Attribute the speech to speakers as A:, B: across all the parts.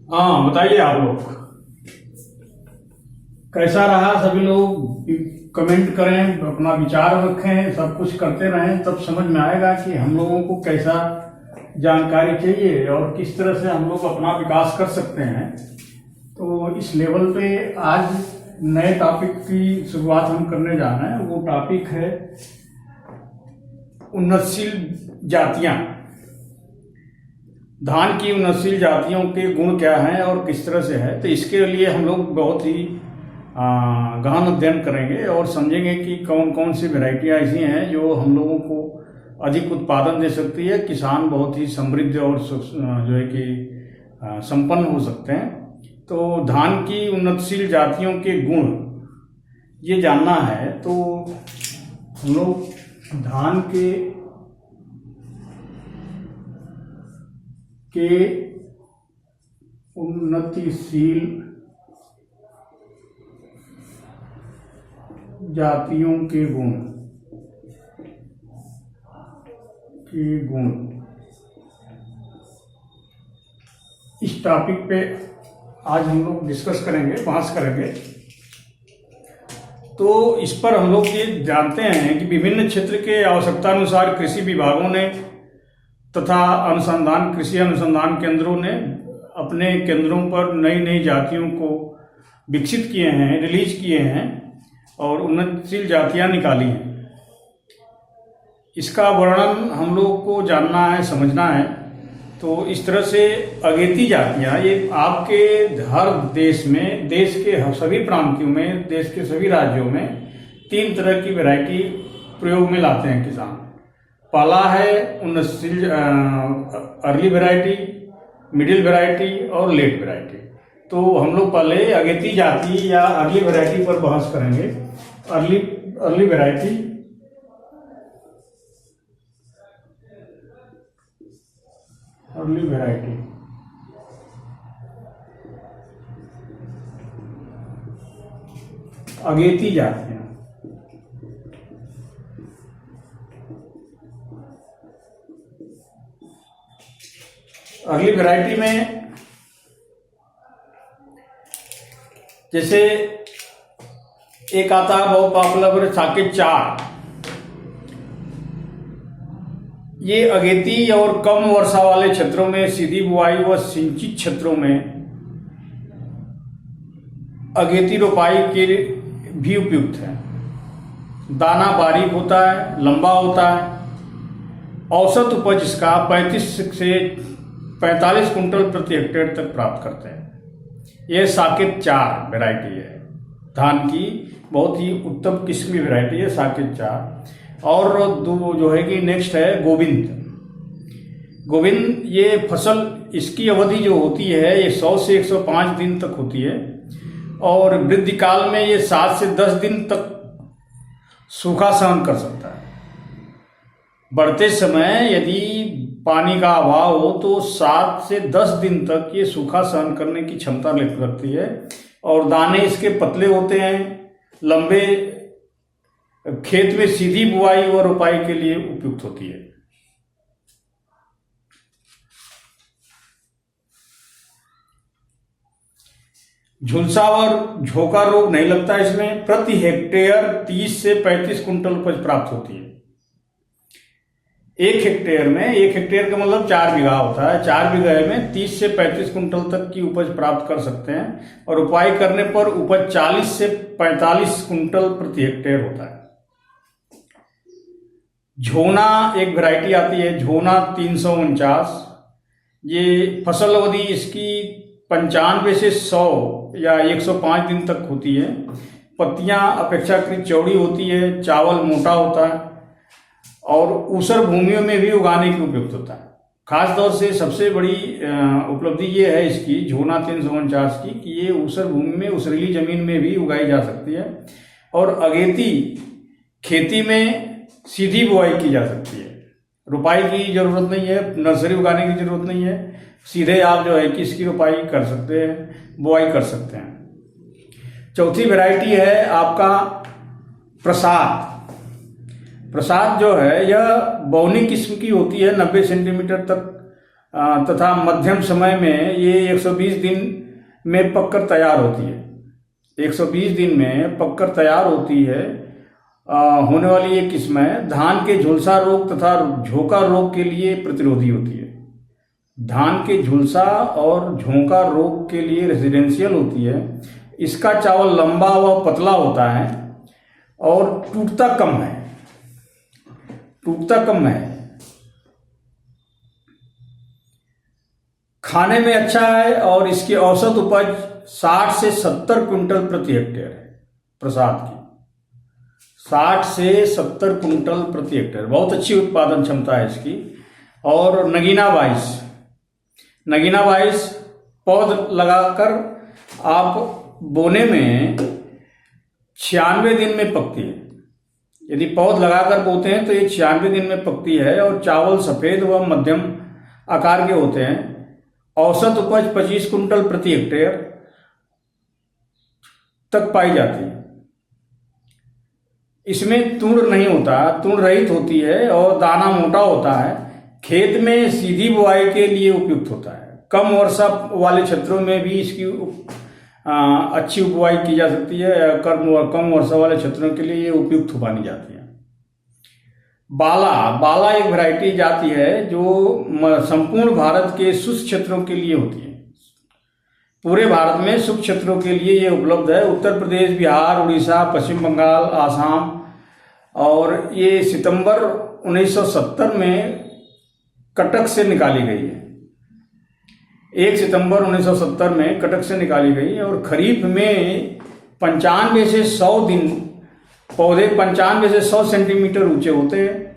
A: हाँ, बताइए आप लोग कैसा रहा। सभी लोग कमेंट करें, अपना विचार रखें, सब कुछ करते रहें, तब समझ में आएगा कि हम लोगों को कैसा जानकारी चाहिए और किस तरह से हम लोग अपना विकास कर सकते हैं। तो इस लेवल पे आज नए टॉपिक की शुरुआत हम करने जा रहे हैं। वो टॉपिक है उन्नतशील जातियां। धान की उन्नतशील जातियों के गुण क्या हैं और किस तरह से है। तो इसके लिए हम लोग बहुत ही गहन अध्ययन करेंगे और समझेंगे कि कौन कौन सी वैरायटियाँ ऐसी हैं जो हम लोगों को अधिक उत्पादन दे सकती है, किसान बहुत ही समृद्ध और जो है कि संपन्न हो सकते हैं। तो धान की उन्नतशील जातियों के गुण ये जानना है। तो हम लोग धान के उन्नतिशील जातियों के गुण इस टॉपिक पे आज हम लोग डिस्कस करेंगे, बहस करेंगे। तो इस पर हम लोग ये जानते हैं कि विभिन्न क्षेत्र के आवश्यकता अनुसार कृषि विभागों ने तथा कृषि अनुसंधान केंद्रों ने अपने केंद्रों पर नई नई जातियों को विकसित किए हैं, रिलीज किए हैं और उन्नतशील जातियां निकाली हैं। इसका वर्णन हम लोग को जानना है, समझना है। तो इस तरह से अगेती जातियां ये आपके हर देश में, देश के सभी प्रांतों में, देश के सभी राज्यों में 3 तरह की वैरायटी प्रयोग में लाते हैं किसान। पहला है उन्नतशील अर्ली वैरायटी, मिडिल वैरायटी और लेट वैरायटी। तो हम लोग पहले अगेती जाति या अर्ली वैरायटी पर बहस करेंगे। अर्ली वैरायटी अगेती जातियां। अर्ली वैरायटी में जैसे एक आता है बहुत पॉपुलर साकेत 4। ये अगेती और कम वर्षा वाले क्षेत्रों में सीधी बुआई व सिंचित क्षेत्रों में अगेती रोपाई के भी उपयुक्त है। दाना बारीक होता है, लंबा होता है। औसत उपज इसका 35 से 45 कुंटल प्रति हेक्टेयर तक प्राप्त करते हैं। यह साकेत 4 वैरायटी है, धान की बहुत ही उत्तम किस्म की वैरायटी है साकेत 4। और जो है कि नेक्स्ट है गोविंद। ये फसल, इसकी अवधि जो होती है ये 100 से 105 दिन तक होती है और वृद्धि काल में ये 7 से 10 दिन तक सूखा सहन कर सकता है। बढ़ते समय यदि पानी का अभाव हो तो 7 से 10 दिन तक ये सूखा सहन करने की क्षमता रखती है। और दाने इसके पतले होते हैं, लंबे, खेत में सीधी बुआई और रोपाई के लिए उपयुक्त होती है। झुलसा और झोंका रोग नहीं लगता इसमें। प्रति हेक्टेयर 30 से 35 कुंटल उपज प्राप्त होती है। 1 हेक्टेयर का मतलब 4 बीघा होता है। 4 बीघे में 30 से 35 कुंटल तक की उपज प्राप्त कर सकते हैं और रोपाई करने पर उपज 40 से 45 कुंटल प्रति हेक्टेयर होता है। झोना एक वैरायटी आती है, झोना 349। ये फसल अवधि इसकी 95 से 100 या 105 दिन तक होती है। पत्तियां अपेक्षाकृत चौड़ी होती है, चावल मोटा होता है और ऊसर भूमियों में भी उगाने के उपयुक्त होता है। खास तौर से सबसे बड़ी उपलब्धि ये है इसकी झोना 349 की कि ये ऊसर भूमि में, ऊसरीली जमीन में भी उगाई जा सकती है। और अगेती खेती में सीधी बुआई की जा सकती है, रुपाई की जरूरत नहीं है, नर्सरी उगाने की जरूरत नहीं है। सीधे आप जो है कि इसकी रुपाई कर सकते हैं, बुआई कर सकते हैं। चौथी वैरायटी है आपका प्रसाद। प्रसाद जो है यह बौनी किस्म की होती है, 90 सेंटीमीटर तक तथा मध्यम समय में ये 120 दिन में पककर तैयार होती है। 120 दिन में पककर तैयार होती है। होने वाली ये किस्में धान के झुलसा रोग तथा झोंका रोग के लिए प्रतिरोधी होती है। धान के झुलसा और झोंका रोग के लिए रेजिडेंशियल होती है। इसका चावल लंबा व पतला होता है और टूटता कम है। खाने में अच्छा है और इसकी औसत उपज 60 से 70 क्विंटल प्रति हेक्टेयर है। प्रसाद की 60 से 70 क्विंटल प्रति हेक्टेयर, बहुत अच्छी उत्पादन क्षमता है इसकी। और नगीना 22 पौध लगाकर आप बोने में 96 दिन में पकती है। यदि पौध लगाकर बोते हैं तो ये 96 दिन में पकती है और चावल सफेद व मध्यम आकार के होते हैं। औसत उपज 25 कुंटल प्रति हेक्टेयर तक पाई जाती है। इसमें तुड़ नहीं होता, तुड़ रहित होती है और दाना मोटा होता है। खेत में सीधी बुआई के लिए उपयुक्त होता है। कम वर्षा वाले क्षेत्रों में भी इसकी अच्छी बुआई की जा सकती है। कम वर्षा वाले क्षेत्रों के लिए ये उपयुक्त मानी जाती है। बाला एक वैरायटी जाति है जो संपूर्ण भारत के शुष्क क्षेत्रों के लिए होती है। पूरे भारत में शुष्क क्षेत्रों के लिए ये उपलब्ध है। उत्तर प्रदेश, बिहार, उड़ीसा, पश्चिम बंगाल, आसाम। और ये सितंबर 1970 में कटक से निकाली गई है। 1 सितंबर 1970 में कटक से निकाली गई और खरीफ में 95 से 100 दिन पौधे 95 से 100 सेंटीमीटर ऊंचे होते हैं।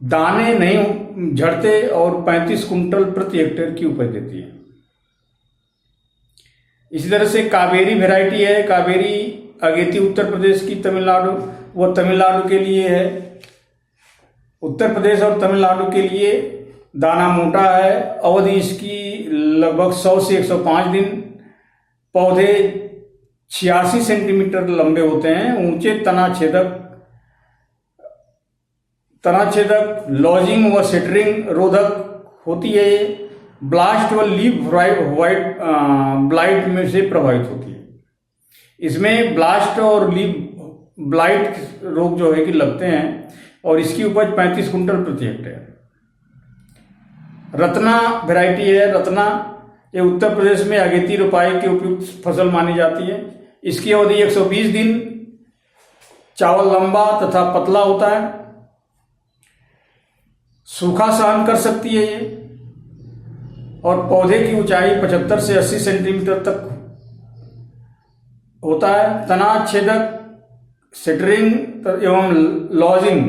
A: दाने नहीं झड़ते और 35 कुंटल प्रति हेक्टेयर की उपज देती है। इसी तरह से कावेरी वैरायटी है। कावेरी अगेती उत्तर प्रदेश की, तमिलनाडु के लिए है। उत्तर प्रदेश और तमिलनाडु के लिए दाना मोटा है। अवधि इसकी लगभग 100 से 105 दिन। पौधे 86 सेंटीमीटर लंबे होते हैं। ऊंचे तनाछेदक लॉजिंग व सेटरिंग रोधक होती है। ब्लास्ट व लीफ ब्लाइट में से प्रभावित होती है। इसमें ब्लास्ट और लीफ ब्लाइट रोग जो है कि लगते हैं और इसकी उपज 35 कुंटल प्रति हेक्टेयर। रत्ना वैरायटी है। रत्ना ये उत्तर प्रदेश में अगेती रोपाई के उपयुक्त फसल मानी जाती है। इसकी अवधि 120 दिन। चावल लंबा तथा पतला होता है। सूखा सहन कर सकती है ये और पौधे की ऊंचाई 75 से 80 सेंटीमीटर तक होता है। तना छेदक, सेटरिंग एवं लॉजिंग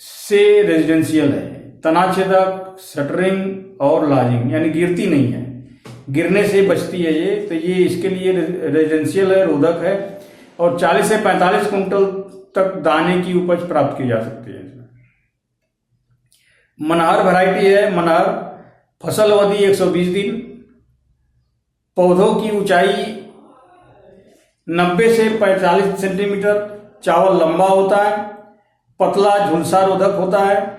A: से रेजिडेंशियल है। तना छेदक, सेटरिंग और लॉजिंग यानी गिरती नहीं है, गिरने से बचती है ये। तो ये इसके लिए रेजिडेंशियल है, रोधक है और 40 से 45 कुंटल तक दाने की उपज प्राप्त की जा सकती है। मनहर वैरायटी है। मनहर फसल अवधि 120 दिन। पौधों की ऊंचाई 90 से 45 सेंटीमीटर। चावल लंबा होता है, पतला, झुलसा रोधक होता है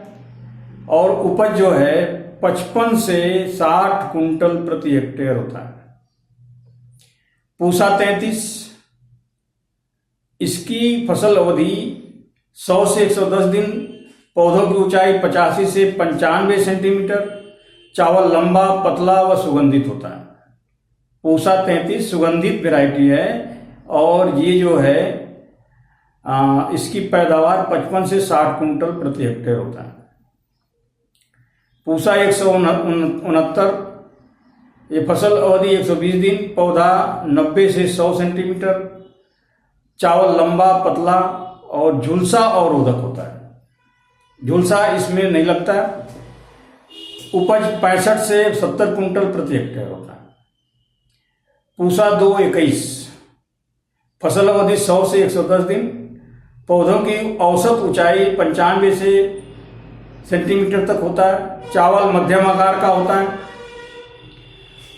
A: और उपज जो है 55 से 60 कुंटल प्रति हेक्टेयर होता है। पूसा 33, इसकी फसल अवधि 100 से 110 दिन। पौधों की ऊंचाई 85 से 95 सेंटीमीटर। चावल लंबा, पतला व सुगंधित होता है। पूसा 33 सुगंधित वैरायटी है और ये जो है इसकी पैदावार 55 से 60 कुंटल प्रति हेक्टेयर होता है। पूसा 169, ये फसल अवधि 120 दिन। पौधा 90 से 100 सेंटीमीटर। चावल लंबा, पतला और झुलसा और रोधक होता है। झुलसा इसमें नहीं लगता। उपज 65 से 70 कुंटल प्रति हेक्टेयर होता है। पूसा 221, फसल अवधि 100 से 110 दिन। पौधों की औसत ऊंचाई 95 से सेंटीमीटर तक होता है। चावल मध्यम आकार का होता है।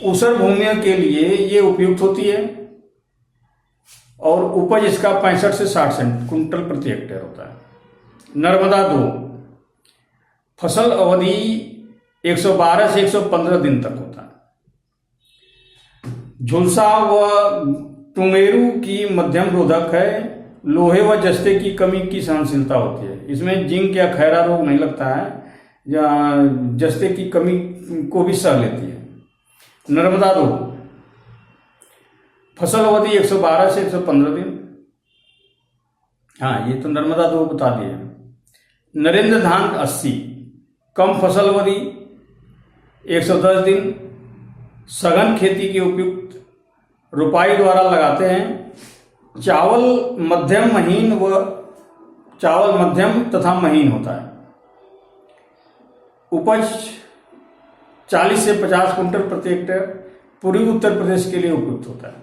A: ऊसर भूमियों के लिए ये उपयुक्त होती है और उपज इसका 65 से 60 कुंटल प्रति हेक्टेयर होता है। नर्मदा 2, फसल अवधि 112 से 115 दिन तक होता है। झुलसा व टुंगेरू की मध्यम रोधक है। लोहे व जस्ते की कमी की सहनशीलता होती है। इसमें जिंक या खैरा रोग नहीं लगता है, या जस्ते की कमी को भी सह लेती है। नर्मदा 2, फसल अवधि 112 से 115 दिन। हाँ, ये तो नर्मदा 2 बता दिए। नरेंद्र धान 80, कम फसल अवधि 110 दिन, सघन खेती के उपयुक्त, रुपाई द्वारा लगाते हैं। चावल मध्यम तथा महीन होता है। उपज 40 से 50 कुंटल प्रति हेक्टेयर, पूर्वी उत्तर प्रदेश के लिए उपयुक्त होता है।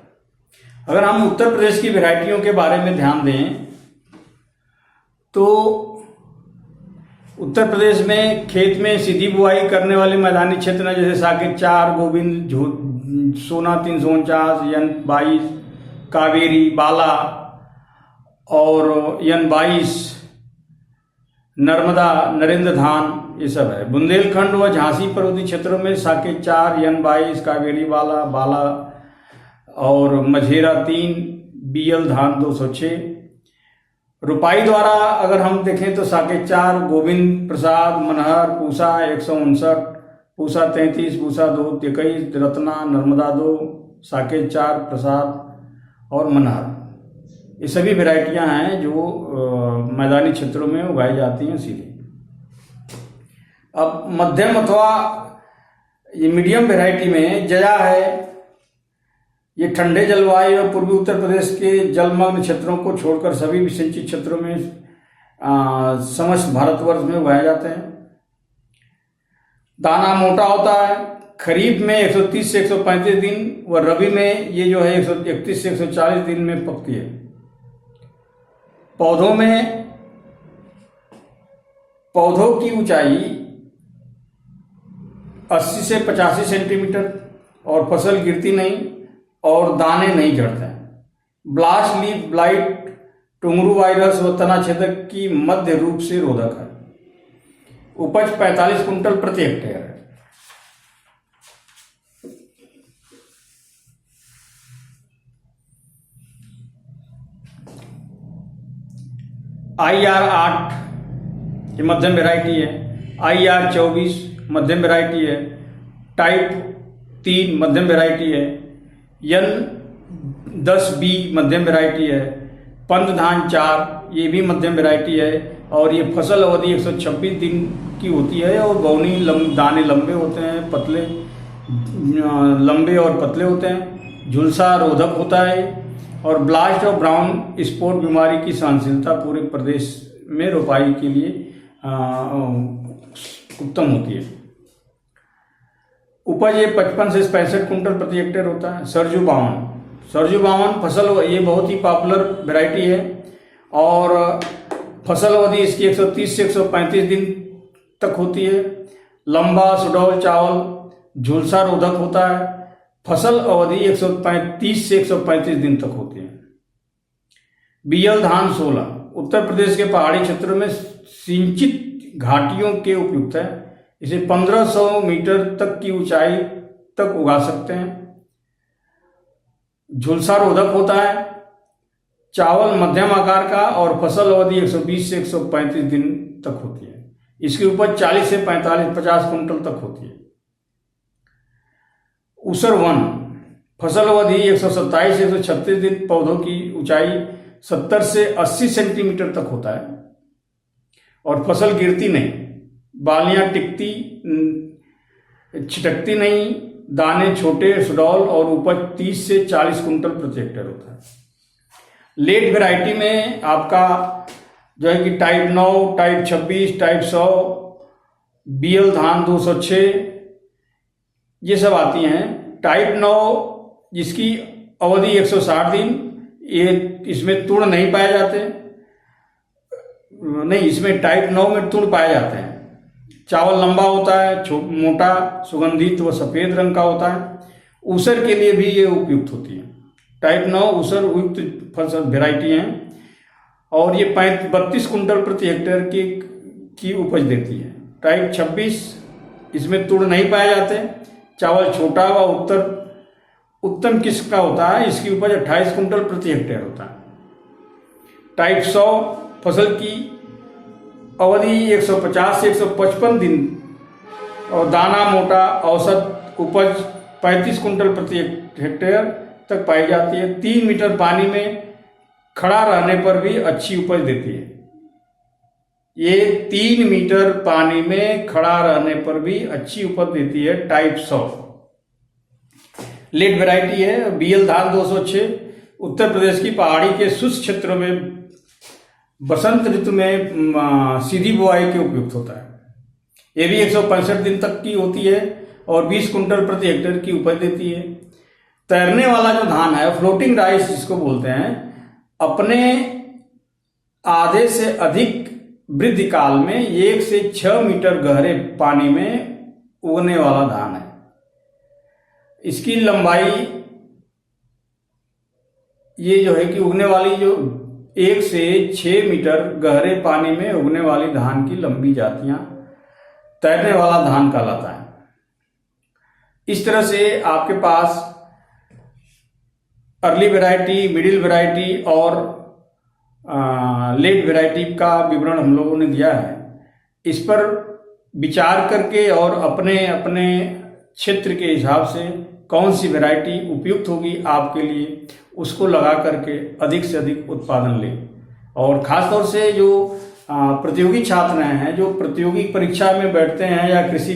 A: अगर हम उत्तर प्रदेश की वैरायटियों के बारे में ध्यान दें तो उत्तर प्रदेश में खेत में सीधी बुआई करने वाले मैदानी क्षेत्र हैं, जैसे साकेत 4, गोविंद, सोना 349, यन 22, कावेरी, बाला और यन 22, नर्मदा, नरेंद्र धान, ये सब है। बुंदेलखंड व झांसी पर्वतीय क्षेत्रों में साकेत 4, यन 22, कावेरी, बाला और मझेरा 3, बीएल धान 206। रुपाई द्वारा अगर हम देखें तो साकेत 4, गोविंद प्रसाद, मनहर, पूसा 159, पूसा 33, पूसा 2 23, रत्ना, नर्मदा 2, साकेत 4, प्रसाद और मनहर, ये सभी वैरायटियां हैं जो मैदानी क्षेत्रों में उगाई जाती हैं सीधे। अब मध्यम अथवा ये मीडियम वैरायटी में जया है। ये ठंडे जलवायु और पूर्वी उत्तर प्रदेश के जलमग्न क्षेत्रों को छोड़कर सभी विसिंचित क्षेत्रों में समस्त भारतवर्ष में उगाए जाते हैं। दाना मोटा होता है। खरीफ में 130 से 135 दिन व रबी में ये जो है 131 से 140 दिन में पकती है। पौधों की ऊंचाई 80 से 85 सेंटीमीटर और फसल गिरती नहीं और दाने नहीं झड़ते हैं। ब्लास्ट लीफ ब्लाइट, टुंगरू वायरस व तना छेदक की मध्य रूप से रोधक है। उपज 45 कुंटल प्रति हेक्टेयर है। IR 8 ये मध्यम वैरायटी है। IR 24 मध्यम वैरायटी है। टाइप 3 मध्यम वैरायटी है। यन 10B मध्यम वैरायटी है। पंत धान 4 ये भी मध्यम वैरायटी है और ये फसल अवधि 126 दिन की होती है और बौनी दाने लंबे होते हैं, लंबे और पतले होते हैं। झुलसा रोधक होता है और ब्लास्ट और ब्राउन स्पॉट बीमारी की सहनशीलता पूरे प्रदेश में रोपाई के लिए उत्तम होती है। उपज ये 55 से 65 कुंटल प्रति हेक्टेयर होता है। सरजू 52 फसल, ये बहुत ही पॉपुलर वैरायटी है और फसल अवधि इसकी 130 से 135 दिन तक होती है। लंबा सुडौल चावल झुलसा रोधक होता है। फसल अवधि 130 से 135 दिन तक होती है। बीएल धान 16 उत्तर प्रदेश के पहाड़ी क्षेत्रों में सिंचित घाटियों के उपयुक्त है। इसे 1500 मीटर तक की ऊंचाई तक उगा सकते हैं। झुलसा रोधक होता है। चावल मध्यम आकार का और फसल अवधि 120 से 135 दिन तक होती है। इसकी उपज 40 से 50 कुंटल तक होती है। ऊसर 1 फसल अवधि 127 से 136 दिन, पौधों की ऊंचाई 70 से 80 सेंटीमीटर तक होता है और फसल गिरती नहीं, बालियां छिटकती नहीं, दाने छोटे सुडौल और उपज 30 से 40 कुंटल प्रति हेक्टेयर होता है। लेट वैरायटी में आपका जो है कि टाइप 9, टाइप 26, टाइप 100, बीएल धान 206 ये सब आती हैं। टाइप 9 जिसकी अवधि 160 दिन, ये इसमें तुड़ नहीं पाए जाते, नहीं इसमें टाइप 9 में तुड़ पाए जाते हैं। चावल लंबा होता है, मोटा, सुगंधित व सफेद रंग का होता है। ऊसर के लिए भी ये उपयुक्त होती है। टाइप 9 ऊसर उपयुक्त फसल वेराइटी हैं और ये 32 कुंटल प्रति हेक्टेयर की उपज देती है। टाइप 26 इसमें तुड़ नहीं पाए जाते। चावल छोटा व उत्तम किस्म का होता है। इसकी उपज 28 कुंटल प्रति हेक्टेयर होता है। टाइप 100 फसल की अवधि 150 से 155 दिन और दाना मोटा, औसत उपज 35 कुंटल प्रति हेक्टेयर तक पाई जाती है। 3 मीटर पानी में खड़ा रहने पर भी अच्छी उपज देती है। ये 3 मीटर पानी में खड़ा रहने पर भी अच्छी उपज देती है। टाइप 100 लेट वैरायटी है। BL धान 206 उत्तर प्रदेश की पहाड़ी के शुष्क क्षेत्रों में बसंत ऋतु में सीधी बुआई के उपयुक्त होता है। ये भी 165 दिन तक की होती है और 20 कुंटल प्रति हेक्टेयर की उपज देती है। तैरने वाला जो धान है, फ्लोटिंग राइस जिसको बोलते हैं, अपने आधे से अधिक वृद्धि काल में 1 से 6 मीटर गहरे पानी में उगने वाला धान है। इसकी लंबाई ये जो है कि उगने वाली जो 1 से 6 मीटर गहरे पानी में उगने वाली धान की लंबी जातियां तैरने वाला धान कहलाता है। इस तरह से आपके पास अर्ली वैरायटी, मिडिल वैरायटी और लेट वैरायटी का विवरण हम लोगों ने दिया है। इस पर विचार करके और अपने अपने क्षेत्र के हिसाब से कौन सी वैरायटी उपयुक्त होगी आपके लिए, उसको लगा करके अधिक से अधिक उत्पादन लें। और ख़ास तौर से जो प्रतियोगी छात्र हैं, जो प्रतियोगी परीक्षा में बैठते हैं या कृषि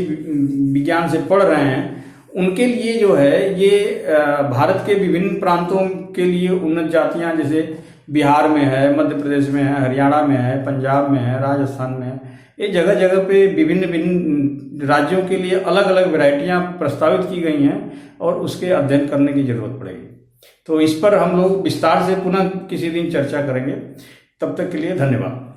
A: विज्ञान से पढ़ रहे हैं, उनके लिए जो है ये भारत के विभिन्न प्रांतों के लिए उन्नत जातियां जैसे बिहार में है, मध्य प्रदेश में है, हरियाणा में है, पंजाब में है, राजस्थान में है, ये जगह जगह पे विभिन्न विभिन्न राज्यों के लिए अलग अलग वैरायटियां प्रस्तावित की गई हैं और उसके अध्ययन करने की जरूरत पड़ेगी। तो इस पर हम लोग विस्तार से पुनः किसी दिन चर्चा करेंगे। तब तक के लिए धन्यवाद।